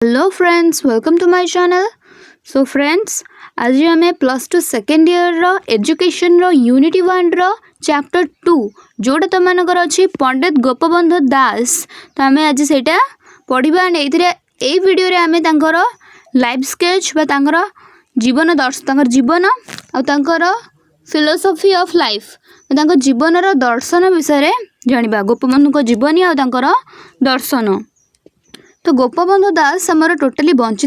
Hello friends, welcome to my channel. So friends, आज आम +2 second year education unit one chapter two जोटा तुम मानकर अच्छी पंडित गोपबंधु दास, तो आम आज से पढ़ा एंड ये वीडियो आम लाइफ स्केच जीवन जीवन और फिलोसफी ऑफ लाइफ जीवन दर्शन विषय जाना गोपबंधु जीवनी और दर्शन। तो गोपबंधु दास आमर टोटाली बंची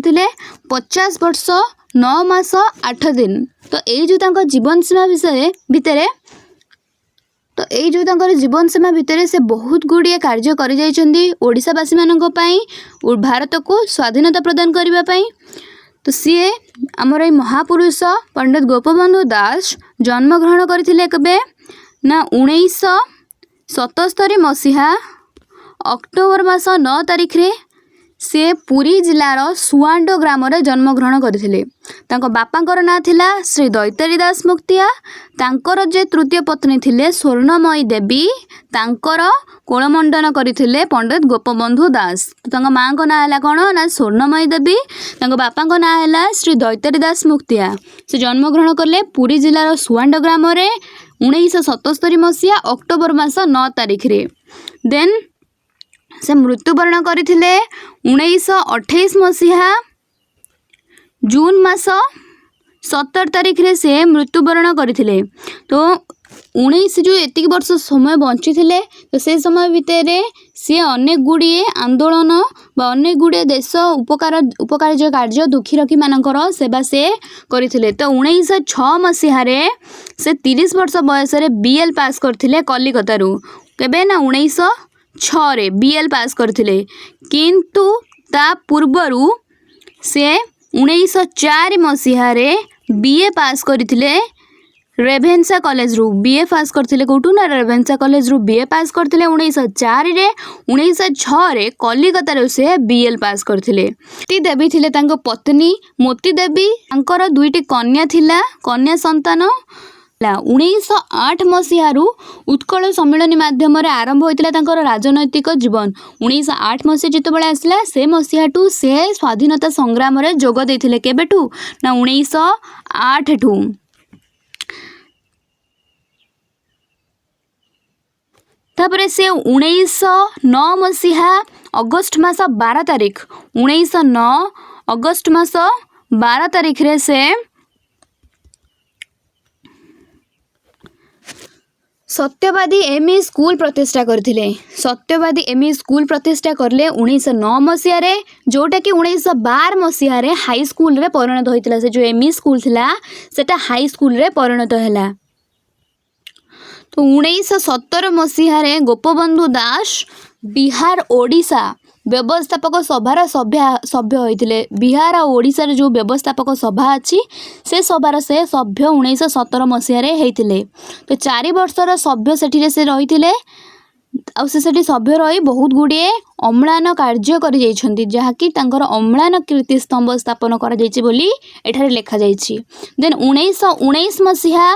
50 वर्ष 9 मास 8 दिन। तो ये जो जीवन सीमा विषय भितर जीवन सीमा भितर से बहुत गुड़िए कार्य करिसेंती मान भारत को स्वाधीनता प्रदान करने। तो सी आमर ये महापुरुष पंडित गोपबंधु दास जन्मग्रहण करथिले कबे ना 1977 मसीहा अक्टोबर मास 9 तारिख रे से पुरी जिलार सुआंडो ग्राम जन्मग्रहण करथिले। तांको बापांकर नाम थिला श्री दैतारी दास मुक्तिया। तांकर जे तृतीय पत्नी थिले स्वर्णमयी देवी, तांकर कोलमंडन करथिले पंडित गोपबंधु दास। तो तांको मां को नाम हला कोन ना स्वर्णमयी देवी, तांको बापांको नाम हला श्री दैतारी दास मुक्तिया। से जन्मग्रहण करले पुरी जिलार सुआंडो ग्राम रे 1977 मसीहा अक्टोबर मास 9 तारिख रे। देन से मृत्युवरण करते 1928 मसीहा जून मास 17 तारिख रे से मृत्युवरण करते। तो 19 जो एतिक वर्ष समय बंची थे, तो से समय भितर सी अनेक गुड़िए आंदोलन अनेक गुड़िए देश उपकार जो कार्य दुखी रखी मानकर सेवा से करथिले। तो 1906 मसीह से 30 वर्ष बयस BL पास करथिले कलिकतारू। केबे ना 1906 रे BL पास करथिले, किंतु ता पूर्वरु से 1904 मसीह रे BA पास करथिले रेभेन्सा कॉलेज रु। BA पास करथिले कोठू ना रेभेन्सा कॉलेज रु BA पास करथिले 1904 रे। 1906 रे कलिकता रे से BL पास करथिले। मोती देवी थिले तांको पत्नी मोती देवी, तांकर दुईटी कन्या थिला, कन्या संतान। 1908 मसीह उत्कल सम्मेलन माध्यम आरंभ होता राजनैतिक जीवन। 1908 मसीहा जितेबाला आसला से मसीहा से स्वाधीनता संग्राम रे जोग देथिले। केबेठू ना 1908 ठू। तापरे से 1909 मसीहा अगस्ट मास 12 तारिख 1909 अगस्ट मास 12 तारिख रे से सत्यवादी एमई स्कूल प्रतिष्ठा करथिले। सत्यवादी एमई स्कूल प्रतिष्ठा करले 1909 मसीह रे, जोटा कि 1912 मसीह रे हाई स्कूल रे परिणत होइतिला। से जो एमई स्कूल थिला सेटा हाई स्कूल रे परिणत होला। तो 1917 मसीह रे गोपबंधु दास बिहार ओडिशा व्यवस्थापक सभार सभ्य होइतिले। बिहार और ओडिशा रे जो व्यवस्थापक सभा अच्छी से सभार से सभ्य 1917 मसीह रे हेइतिले। तो 4 वर्षर सभ्य सेठी से रहितिले आ से सभ्य रही बहुत गुड़िए अम्लान कार्य कर जहाँकि अम्लान कीर्तिस्तंभ स्थापन कर एठारे लिखा जाइछि। देन 1919 मसीहा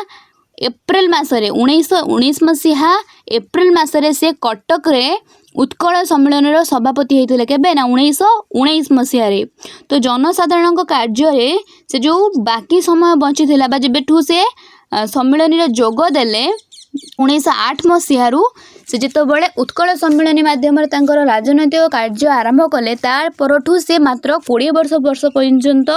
एप्रिल मासरे 1919 मसीहा एप्रिल मासरे से कटक रे उत्कल सम्मेलन सभापति होते केबे ना 1919 मसीह रे। तो जनसाधारण कार्य से जो बाकी समय बंची थिला बा जेबेठू से सम्मेलन जोग देले 1908 मसीह से जितेबाला उत्कल सम्मेलन माध्यम राजनैतिक कार्य आरंभ कले, तार परठू से मात्र 20 वर्ष पर्यंत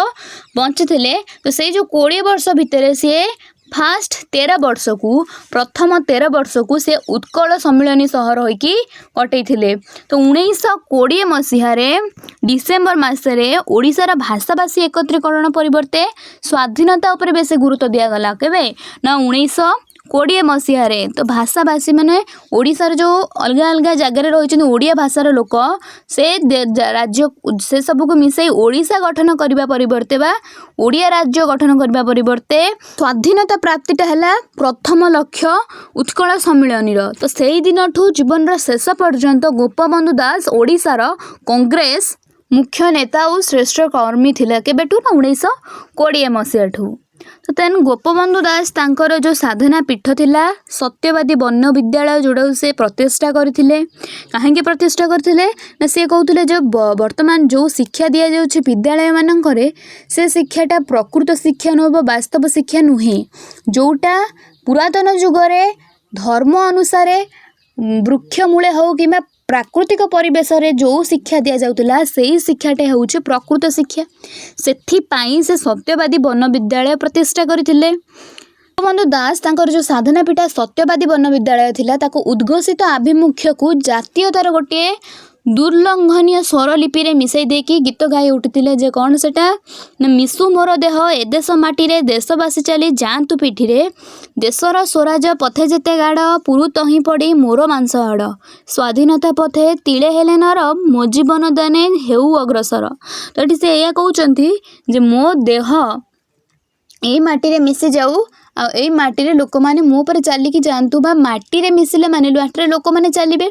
बंची थिले। तो से जो 20 वर्ष भितर से फास्ट 13 वर्ष को प्रथम 13 वर्ष को से उत्कल सम्मिलनी सहर होइकी कटैथिले। तो 1920 मसीह डिसेम्बर मासरे ओडिशार भाषाभाषी एकत्रीकरण परिवर्ते स्वाधीनता उपर बेस गुरुत्व दिगला। केबे ना 1920 मसीह रे। तो भाषाभाषी माने ओडिशार जो अलग अलग जगह रही ओडिया भाषार लोक से राज्य से सब को मिसई ओडिशा गठन करने परिवर्ते बा ओडिया राज्य गठन करने परिवर्ते स्वाधीनता प्राप्तिटा है प्रथम लक्ष्य उत्कल सम्मिलन। तो से दिन जीवन शेष पर्यंत गोपबंधु दास ओडिशार कांग्रेस मुख्य नेता और श्रेष्ठ कर्मी थिले। केबेठू ना 1920 मसीहा ठू। तो तेन गोपबंधु दास तांकर जो साधना पीठ थिला सत्यवादी वन्य विद्यालय जोड़ा से प्रतिष्ठा करथिले। कहीं प्रतिष्ठा करथिले ना से कहते जो वर्तमान जो शिक्षा दि जाउछि विद्यालय मानकरे से शिक्षाटा प्रकृत शिक्षा नुह वास्तव शिक्षा नुहे जोटा पुरातन जुगरे धर्म अनुसार वृक्ष मूले हो कि प्राकृतिक परिवेश रे जो शिक्षा दि जाउतला सेही शिक्षाटे होउछि प्रकृत शिक्षा। सेथिपाई से सत्यवादी वन विद्यालय प्रतिष्ठा करथिले। गोपबंधु दास तांकर जो साधना पीठ सत्यवादी वन विद्यालय थिला ताको उद्घोषित आभिमुख्य को जातीयतार गोटे दुर्लंघनीय स्वरलिपि रे मिसई देकी गीत गाई उठिथिले जे कौन सेटा ना मिसु मोर देह ए देश माटी रे देशवासी चली जांतु पिठी रे देशर स्वराज पथे जेते गाढ़ पुरु तही पड़ी मोर मांस हाड़ स्वाधीनता पथे तिले हेले नर मो जीवन दाने हेउ अग्रसर। तो ये से या कहउचंती जे मो देह ए माटी रे मिसी जाऊ आ ए माटी रे लोक माने मो पर चली कि जांतु बा माटी रे मिसिले माने माटी रे लोक माने चलिबे।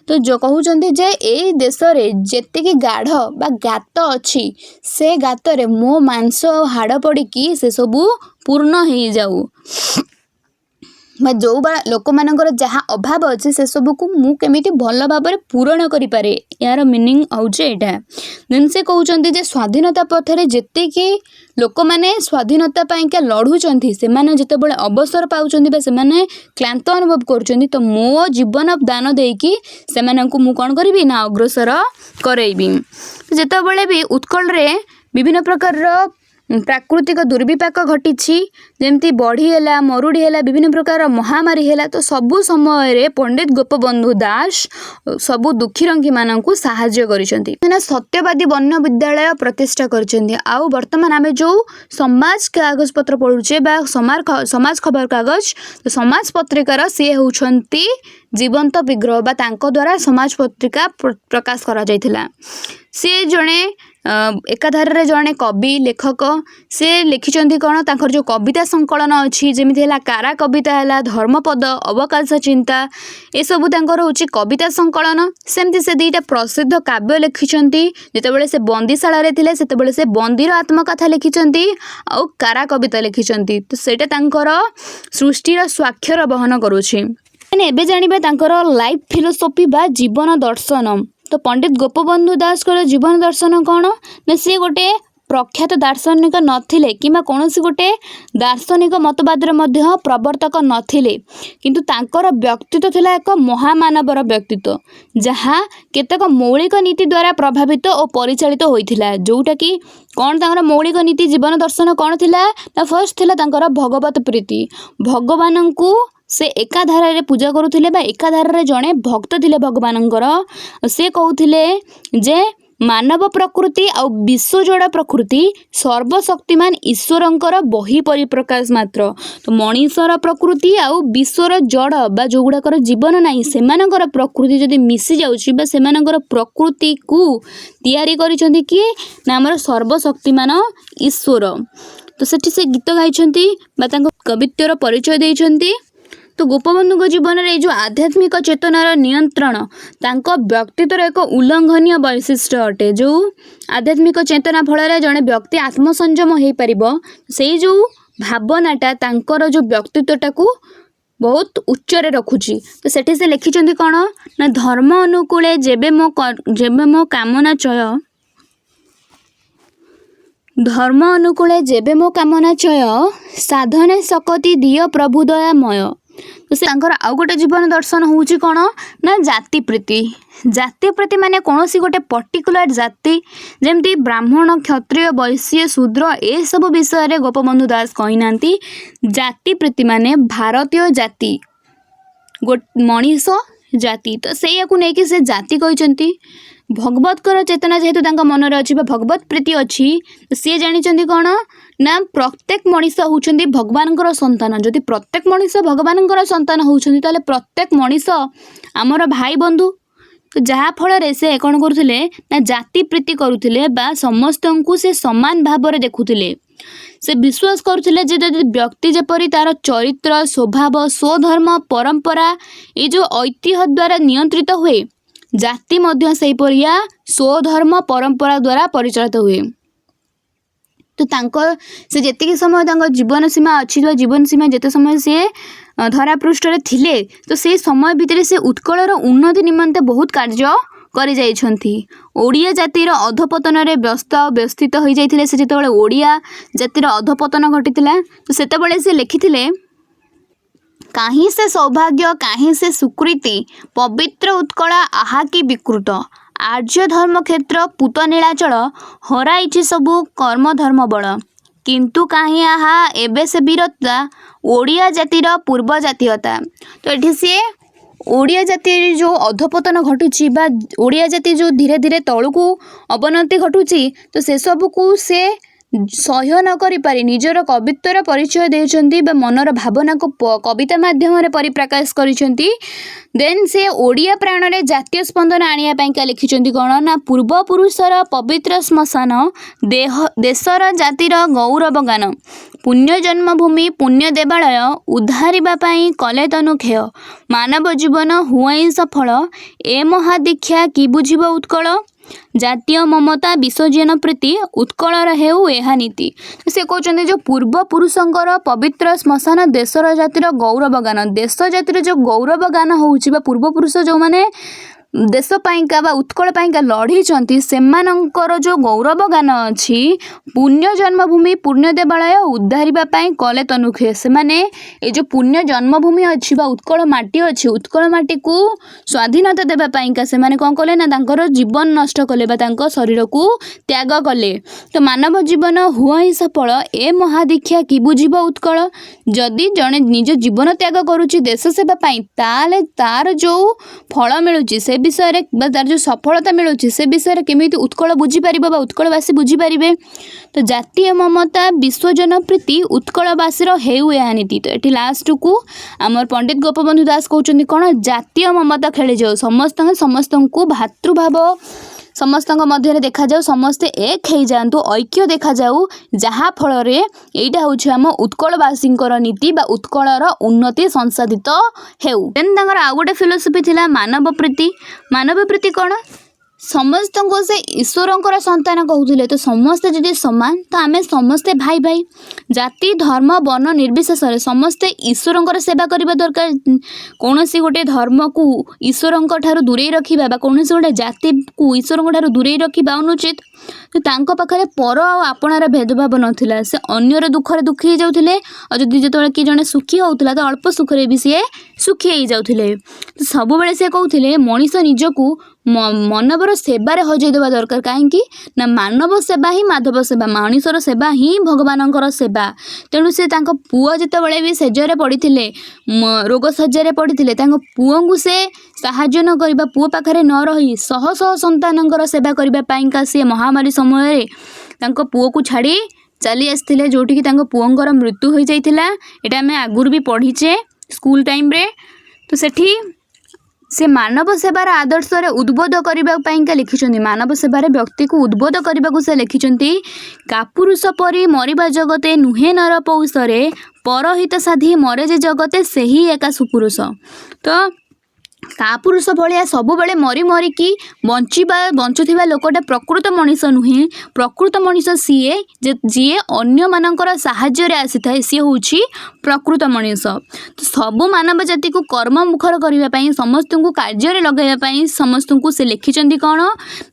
तो जो कहउचंती जे ए देश रे जेतिकी गाढ़ बा गात अछि से गात रे मो मांस हाड़ पड़ी कि से सबू पूर्ण हो जाऊ बा जो लोक मानकर जहाँ अभाव अच्छे से सब को मु केमिति भल भाव में पूरण करि पारे यार मीनिंग होउचे एटा। देन से कहउचंती जे स्वाधीनता पथरे जेतिकी लोक माने स्वाधीनता पाइका लढुचंती से माने जेतेबेले अवसर पाउचंती बा से माने क्लांत अनुभव करूचंती तो मो जीवन दान देकी से माननकु मु कोन करबी ना अग्रसर करैबी। जेतेबेले भी उत्कल रे विभिन्न प्रकार प्राकृतिक दुर्विपाक घटी जमती बढ़ी है मरुड़ी है विभिन्न प्रकार महामारी है तो सबु समय रे पंडित गोपबंधु दास सबु दुखी रंगी मानू साहाय्य करिसेंती। सत्यवादी वन्य विद्यालय प्रतिष्ठा करिसेंती। आउ वर्तमान आमे जो समाज कागज पत्र पढ़ुचे बा समाज खबर कागज तो समाज पत्रिकार सी होउछंती जीवंत विग्रह बा तांको द्वारा समाज पत्रिका प्रकाश करा जायथिला। सी जड़े एकाधार रे जड़े कवि लेखक से लिखिचंती कौन तांकर जो कविता संकलन अच्छी जमीती है कारा कविता है धर्मपद अवकाश चिंता ये सबू तांकर होची कविता संकलन। सेमती से दुईटा प्रसिद्ध काव्य लिखिचंती जेतेबेले से बंदीशाला रे थिले सेतेबेले से बंदीर आत्मकथा लिखिचंती आउ कारा कविता लिखिचंती तो सेटा तांकर सृष्टिर स्वाक्षर बहन करूची। एबे जानिबा तांकर लाइफ फिलोसफी बा जीवन दर्शन। तो पंडित गोपबंधु दास को जीवन दर्शन कौन ना सी गोटे प्रख्यात दार्शनिक नथिले किंबा कौनसी गोटे दार्शनिक मतवादर मध्य प्रवर्तक नथिले किंतु तांकर व्यक्तित्व थिला एक महामानवर व्यक्तित्व जहाँ केतक मौलिक नीति द्वारा प्रभावित और परिचालित होइथिला जोटा कि कौन तांकर मौलिक नीति जीवन दर्शन कौन थिला ना फर्स्ट थिला तांकर भगवत प्रीति भगवान को से एकाधार रे पूजा करुथिले बा एकाधार रे जणे भक्त थिले भगवानंकर से कहउथिले जे मानव प्रकृति आ विश्व जोड़ा प्रकृति सर्वशक्तिमान ईश्वरंकर बही परिप्रकाश मात्र। तो मनीषर प्रकृति आ विश्वर जड़ बा जो गुड़ाकर जीवन नाही सेमानकर प्रकृति जदि मिसी जाउछि बा सेमानकर प्रकृति को तैयारी करिसंती किए ना हमर सर्वशक्तिमान ईश्वर। तो सेठी से गीत गाइछंती बा तांको कवित्वर परिचय दैछंती। तो गोपबंधु जीवन में जो आध्यात्मिक चेतनार नियंत्रण तांको व्यक्तित्वर एक उल्लंघनीय वैशिष्ट्य अटे। जो आध्यात्मिक चेतना फल जड़े व्यक्ति आत्मसंयम हो पार से जो भावनाटा तांकर जो व्यक्तित्वटा को बहुत उच्चरे रखुची। तो सेठी से लिखिचंती कौन ना धर्म अनुकूले जेबे मो कामना चय धर्म अनुकूले जेबे मो कामना चय साधने सकती दिय प्रभु दयामय। तो से आउ गोटे जीवन दर्शन होउची कौन ना जाति प्रीति माने कौनसी गोटे पर्टिकुलर जाति जेमती ब्राह्मण क्षत्रिय वैश्य शूद्र ए सब विषय रे गोपबंधु दास कहि नांती। जाति प्रीति माने भारतीय जाति मनीष जाति तो से नहीं से जाति कहते भगवतकर चेतना जेहेतु तांका मनरे अछि बा भगवत प्रीति अछि सी जानिचंती कौन ना प्रत्येक मनीष होउचंती भगवानकर संतान। जदि प्रत्येक मनीष भगवानकर संतान होउचंती ताले प्रत्येक मनीष आमर भाई बंधु। तो जहाँ फल से कौन करुले ना जाति प्रीति करुले बा समस्त को से समान भाव में देखुले। से विश्वास करुले व्यक्ति जेपरी तार चरित्र स्वभाव स्वधर्म परंपरा ये जो ऐतिह्य द्वारा नियंत्रित हुए जाति मध्य से परिया स्वधर्म परंपरा द्वारा परिचालित हुए। तो से जेतिक समय जीवन सीमा अच्छी जीवन सीमा जिते समय सी धरापृष्ठ थिले तो से समय भितर से उत्कलर उन्नति निमंते बहुत कार्य कर जाइछंती। ओडिया जातिर अधपतन रे व्यस्थित हो जाइथिले से जेतेबेले ओडिया जातिर अधपतन घटिथिला तो सेतेबेले से लिखिथिले काहीं से सौभाग्य काहीं से सुकृति पवित्र उत्कला आहा की विकृत आर्य धर्म क्षेत्र पूत नीलाचल हराइछि सबु कर्म धर्म बल किंतु काहीं आहा एबे से वीरता ओडिया जातिर पूर्व जातीयता। तो एठी से ओडिया जाति जो अधपतन घटुची बा ओडिया जाति जो धीरे धीरे तलुकू अवनति घटुची तो से सब को से सह्य न करि पारि निजर कवित्वर परिचय देउछंती बा मनर भावना को कविता माध्यम रे परिप्रकाश करिसंती। देन से ओडिया प्राण रे जातीय स्पंदन आनिया पाइका लिखिसंती कोन ना पूर्व पुरुषर पवित्र श्मशान देशर जातिर गौरव गान पुण्य जन्मभूमि पुण्य देवालय उद्धारिबा पाई कले तनु खेय मानव जीवन हुआई सफल ए महादीक्षा कि बुझिब उत्कल जातीय ममता विसर्जन प्रीति उत्कलर हेउ एहा नीति। से कहते जो पूर्व पुरुषंकर पवित्र श्मशान देशर जातिर गौरव गान देश जातिर जो गौरव गान होउछि बा पूर्व पुरुष जो माने देश पाइका बा उत्कल पाइका लढ़ी सेमानंकर जो गौरव गान अछि पुण्य जन्मभूमि पुण्य देवालय उद्धारिबा पाई कले तनुखे से माने ए जो पुण्य जन्मभूमि अछि बा उत्कल माटी अछि उत्कल माटी को स्वाधीनता देबा पाइका से माने कोन कले ना तांकर जीवन नष्ट कले बा तांकर शरीर को त्याग कले। तो मानव जीवन हुआई सफल ए महादीक्षा कि बुझिब उत्कल जदि जने निज जीवन त्याग करूछि देश सेवा पाई ताले तार जो फल मिलुछि से विषय तार जो सफलता मिलुछि से विषय केमिति उत्कल बुझी पारिबो बा उत्कलवासी बुझी पारिबे। तो जातीय ममता विश्वजन प्रीति उत्कलवासीर हेउ एहा नीति। तो एठी लास्ट को आमर पंडित गोपबंधु दास कहउछन्ती कोन जातीय ममता खेली जाओ समस्त को भातृभाव समस्त मध्य देखा जाऊ समस्ते एक हो जातु ऐक्य देखा जाऊ जहाँ फल एटा हूँ आम उत्कलवासी नीति बा उत्कलर उन्नति संसाधित हेउ। देन तांकर आउ गोटे फिलोसफी थिला मानव प्रीति कौन समस्त को से ईश्वरंकर संतान कहते तो समस्ते जदि समान तो आमे समस्ते भाई भाई जाति धर्म वर्ण निर्विशेष समस्ते ईश्वरंकर सेवा करबा दरकार कौन सी गोटे धर्म को ईश्वरंक ठारू दूरे रखिबा बा कौन सी गोटे जाति को ईश्वरंक ठारू दूरे रखिबा अनुचित। तो तांको पाखरे पर आ आपणार भेदभाव नथिला से अन्यर दुखरे दुखी जाउथिले और जदि जतबेले कि जने सुखी होउथिला तो अल्प सुखरे भी से सुखी हो जाउथिले। तो सब बेले से कहउथिले मनीष निजको मानवर सेवारे हजई देवा दरकार कहीं ना मानव सेवा ही माधव सेवा मनीषर सेवा ही भगवानंकर सेवा। तेणु से तांको पुओ जेतेबेले भी सेजरे पड़िथिले रोग सज्जारे पड़िथिले तांको पुओ को से साहाय्य न करबा पुओ पाखरे न रही शह शह संतानंकर सेवा करबा पाइका से महामारी समय रे तांको पुओ को छाड़ी चली आसथिले जोठी कि तांको पुओंकर मृत्यु हो जाइथिला। एटा हमें आगुर भी पढ़ीचे स्कूल टाइम रे। तो सेठी से मानव सेवार आदर्श उद्बोध करने लिखिं मानव सेवार व्यक्ति को उद्बोध करने को से लिखिं कापुरुष परी मरिबा जगते नुहे नर पौषरे परहित साधी मरे जे जगते सेही एका सुपुरुष। तो कापुरुष भाया सब बेले मरी मरिकी बंचुवा लोकटा प्रकृत मनीष नुहे प्रकृत मनीष सीए जी अन्य मानकर साहाय्य आसी थाए सी हूँ प्रकृत मनीष। तो सब मानव जाति को कर्म मुखर करने समस्त को कार्य लगाइवाई समस्त को से लिखिं कौन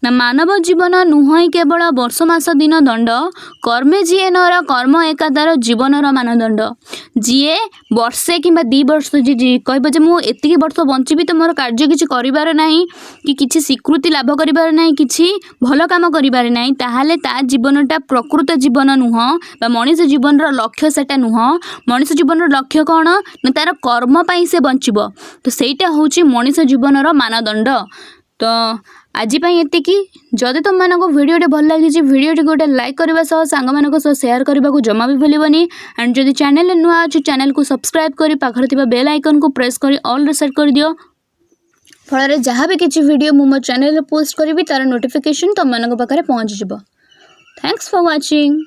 ना मानव जीवन नुह केवल वर्ष मास दिन दंड कर्मे जीए नर कर्म एका तार जीवनर मानदंड जीए वर्षे कि 2 वर्ष कह मुझे वर्ष बंची तो मोर कार्य किसी करिबार नाही कि किसी स्वीकृति लाभ करिबार नाही किसी भल काम करिबार नाही ताहाले ता जीवनटा प्रकृत जीवन नुह बा मनीष जीवन लक्ष्य सेटा नुह। मनीष जीवन लक्ष्य कौन ना तार कर्म पाई से बंचिबो। तो सेटा होची मनीष जीवनर मानदंड। तो आज एतिकी जदि तुम मानक भिडियोटे भल लगी भिडियोटी गोटे लाइक करने सांग मान सेयार करने को जमा भी भूलनी। एंड जदि चैनल नुआ अच्छी चैनल को सब्सक्राइब कर पाखरे बेल आइकन को प्रेस कर ऑल सेट कर दियो फल जहाँ भी किसी वीडियो मो चैनल पोस्ट करी तार नोटिफिकेशन तुम मान पाखे पहुँच जाव। Thanks for watching.